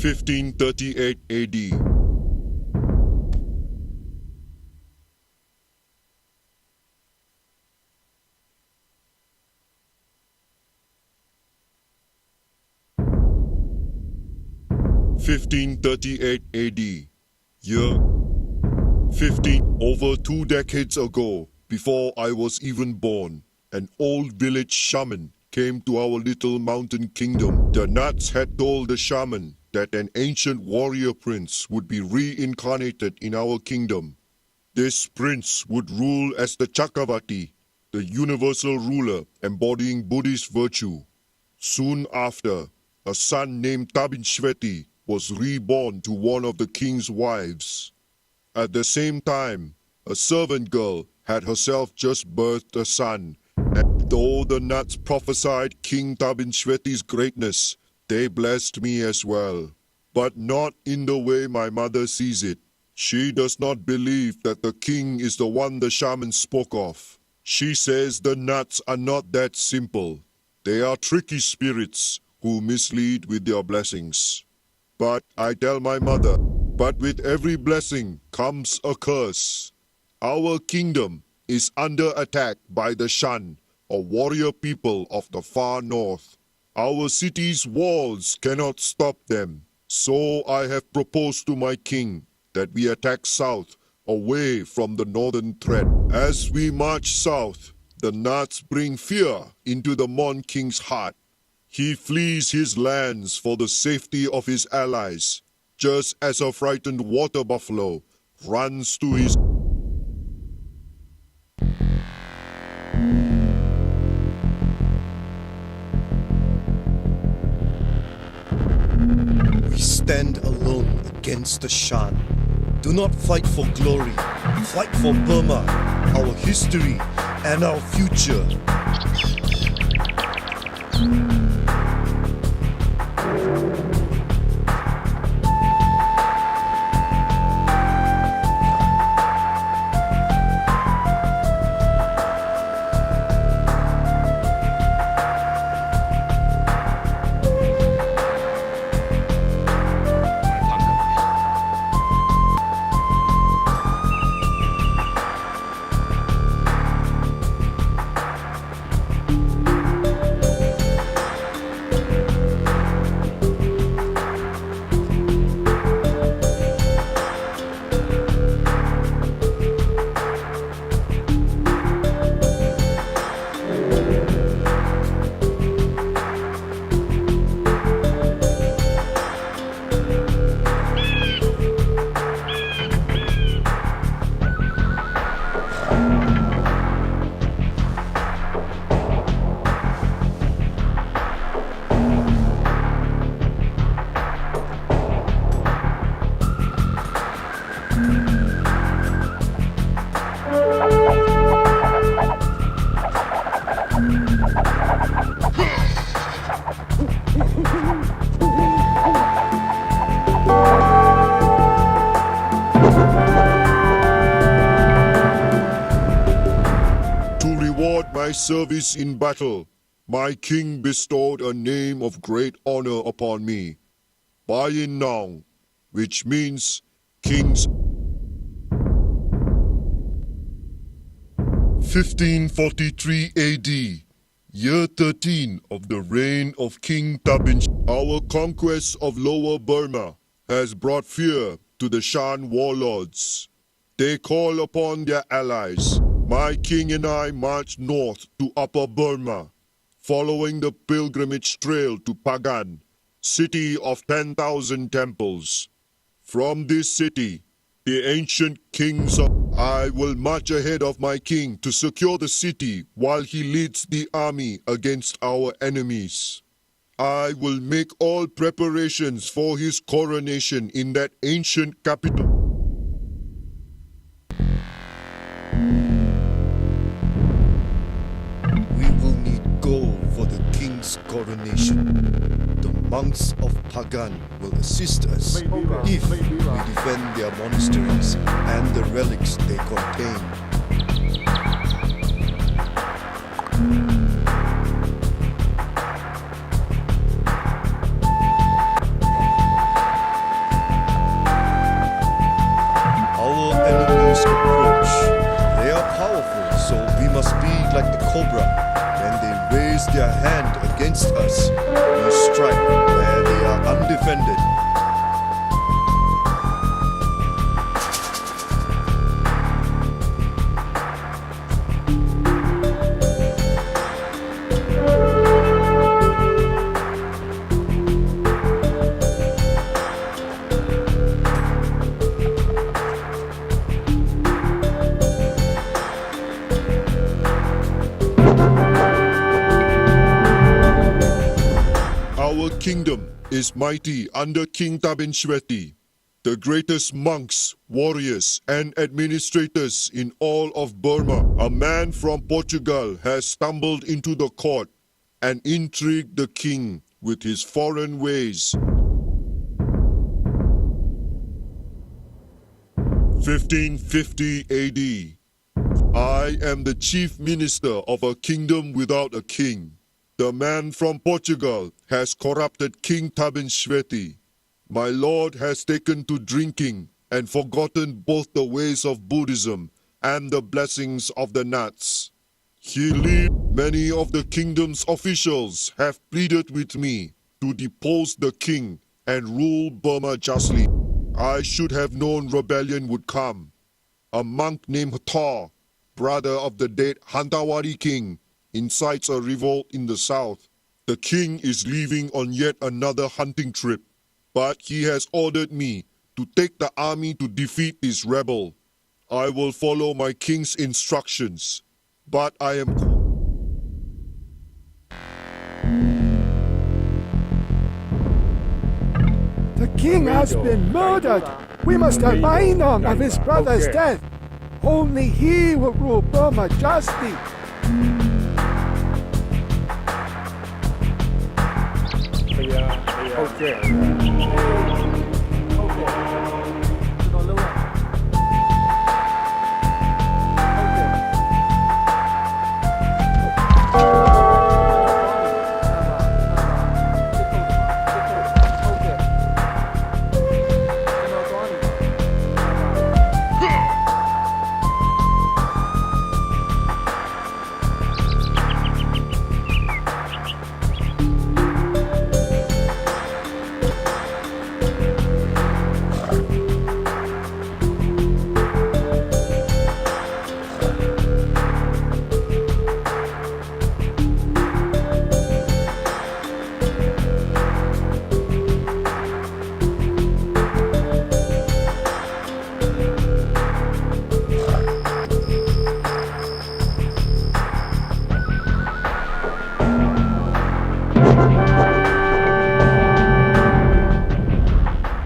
1538 AD. Year 15. Over 2 decades ago, before I was even born, an old village shaman came to our little mountain kingdom. The Nats had told the shaman that an ancient warrior prince would be reincarnated in our kingdom. This prince would rule as the Chakravarti, the universal ruler embodying Buddhist virtue. Soon after, a son named Tabinshveti was reborn to one of the king's wives. At the same time, a servant girl had herself just birthed a son, and though the Nats prophesied King Tabinshveti's greatness, they blessed me as well. But not in the way my mother sees it. She does not believe that the king is the one the shaman spoke of. She says the Nats are not that simple. They are tricky spirits who mislead with their blessings. But I tell my mother, but with every blessing comes a curse. Our kingdom is under attack by the Shan, a warrior people of the far north. Our city's walls cannot stop them. So I have proposed to my king that we attack south, away from the northern threat. As we march south, the Nats bring fear into the Mon King's heart. He flees his lands for the safety of his allies, just as a frightened water buffalo runs to his... We stand alone against the Shan. Do not fight for glory. Fight for Burma, our history, and our future. My service in battle, my king bestowed a name of great honor upon me, Bayinnaun, which means king's. 1543 AD, year 13 of the reign of King Tabin. Our conquest of Lower Burma has brought fear to the Shan warlords. They call upon their allies. My king and I marched north to Upper Burma, following the pilgrimage trail to Pagan, city of 10,000 temples. From this city, the ancient kings of... I will march ahead of my king to secure the city while he leads the army against our enemies. I will make all preparations for his coronation in that ancient capital. Coronation. The monks of Pagan will assist us if we defend their monasteries and the relics they contain. their hand against us, we strike where they are undefended. Our kingdom is mighty under King Tabinshweti, the greatest monks, warriors, and administrators in all of Burma. A man from Portugal has stumbled into the court and intrigued the king with his foreign ways. 1550 AD. I am the chief minister of a kingdom without a king. The man from Portugal has corrupted King Tabinshweti. My lord has taken to drinking and forgotten both the ways of Buddhism and the blessings of the Nats. Many of the kingdom's officials have pleaded with me to depose the king and rule Burma justly. I should have known rebellion would come. A monk named Thor, brother of the dead Hantawari king, incites a revolt in the south. The king is leaving on yet another hunting trip, but he has ordered me to take the army to defeat this rebel. I will follow my king's instructions, but I am... The king has been murdered. We must have Bayinnaun of his brother's death. Only he will rule Burma justly.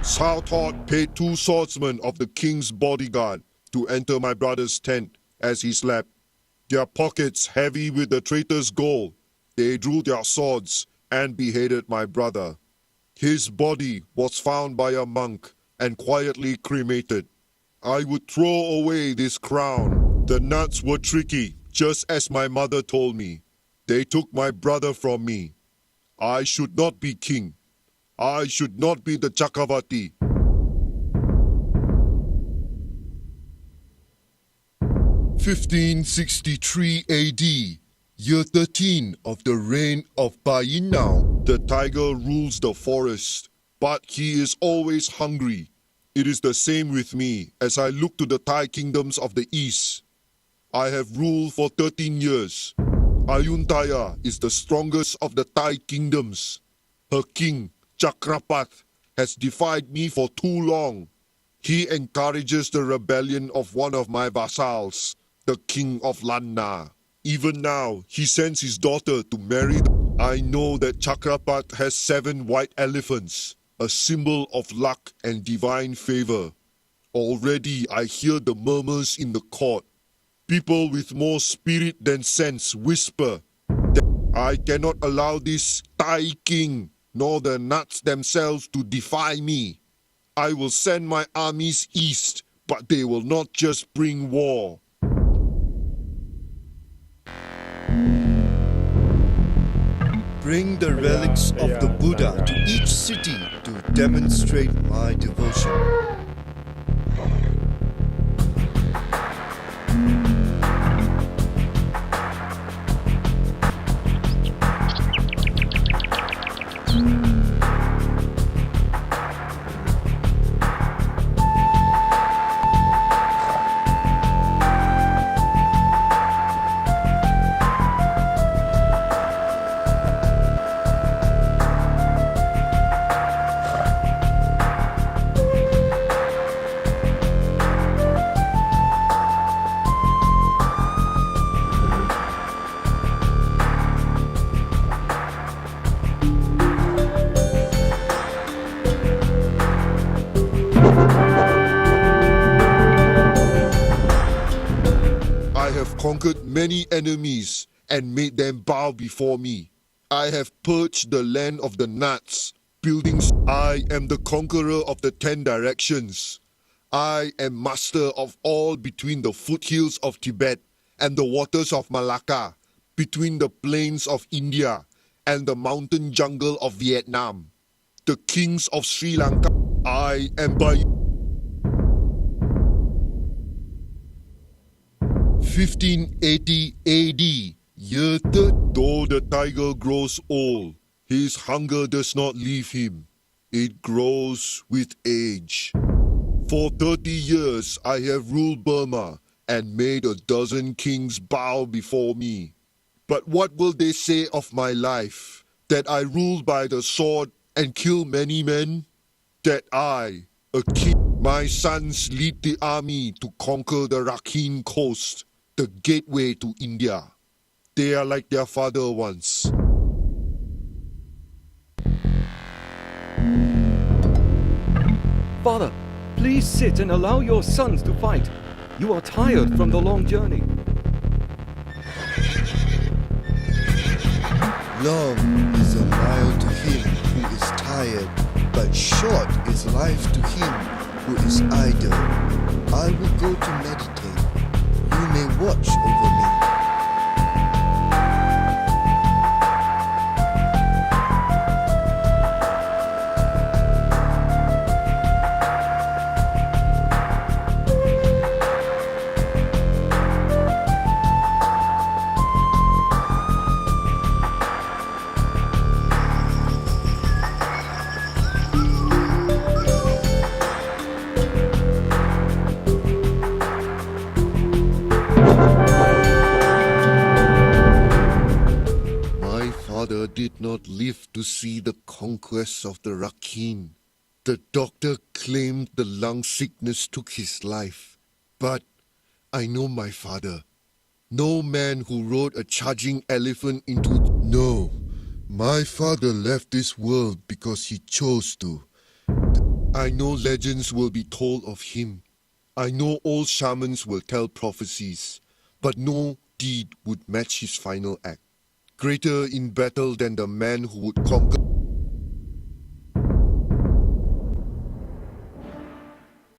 Southort paid 2 swordsmen of the king's bodyguard to enter my brother's tent as he slept. Their pockets heavy with the traitor's gold, they drew their swords and beheaded my brother. His body was found by a monk and quietly cremated. I would throw away this crown. The Nats were tricky, just as my mother told me. They took my brother from me. I should not be king. I should not be the Chakravarti. (1563 AD), year 13 of the reign of Bayinnaun. The tiger rules the forest, but he is always hungry. It is the same with me as I look to the Thai kingdoms of the east. I have ruled for 13 years. Ayutthaya is the strongest of the Thai kingdoms. Her king, Chakrapath, has defied me for too long. He encourages the rebellion of one of my vassals, the king of Lanna. Even now, he sends his daughter to marry. I know that Chakrapath has 7 white elephants, a symbol of luck and divine favor. Already I hear the murmurs in the court. People with more spirit than sense whisper that I cannot allow this Thai king nor the Nats themselves to defy me. I will send my armies east, but they will not just bring war. Bring the relics of the Buddha to each city to demonstrate my devotion. conquered many enemies and made them bow before me. I have purged the land of the Nats, buildings. I am the conqueror of the 10 directions. I am master of all between the foothills of Tibet and the waters of Malacca, between the plains of India and the mountain jungle of Vietnam. The kings of Sri Lanka. I am by 1580 AD, year third. Though the tiger grows old, his hunger does not leave him. It grows with age. For 30 years I have ruled Burma and made a dozen kings bow before me. But what will they say of my life? That I rule by the sword and kill many men? That I, a king, my sons lead the army to conquer the Rakhine coast, the gateway to India. They are like their father once. Father, please sit and allow your sons to fight. You are tired from the long journey. Long is a mile to him who is tired, but short is life to him who is idle. I will go to meditate. You may watch over me. Did not live to see the conquest of the Rakhine. The doctor claimed the lung sickness took his life. But I know my father. No man who rode a charging elephant into... No, my father left this world because he chose to. I know legends will be told of him. I know old shamans will tell prophecies. But no deed would match his final act. Greater in battle than the man who would conquer.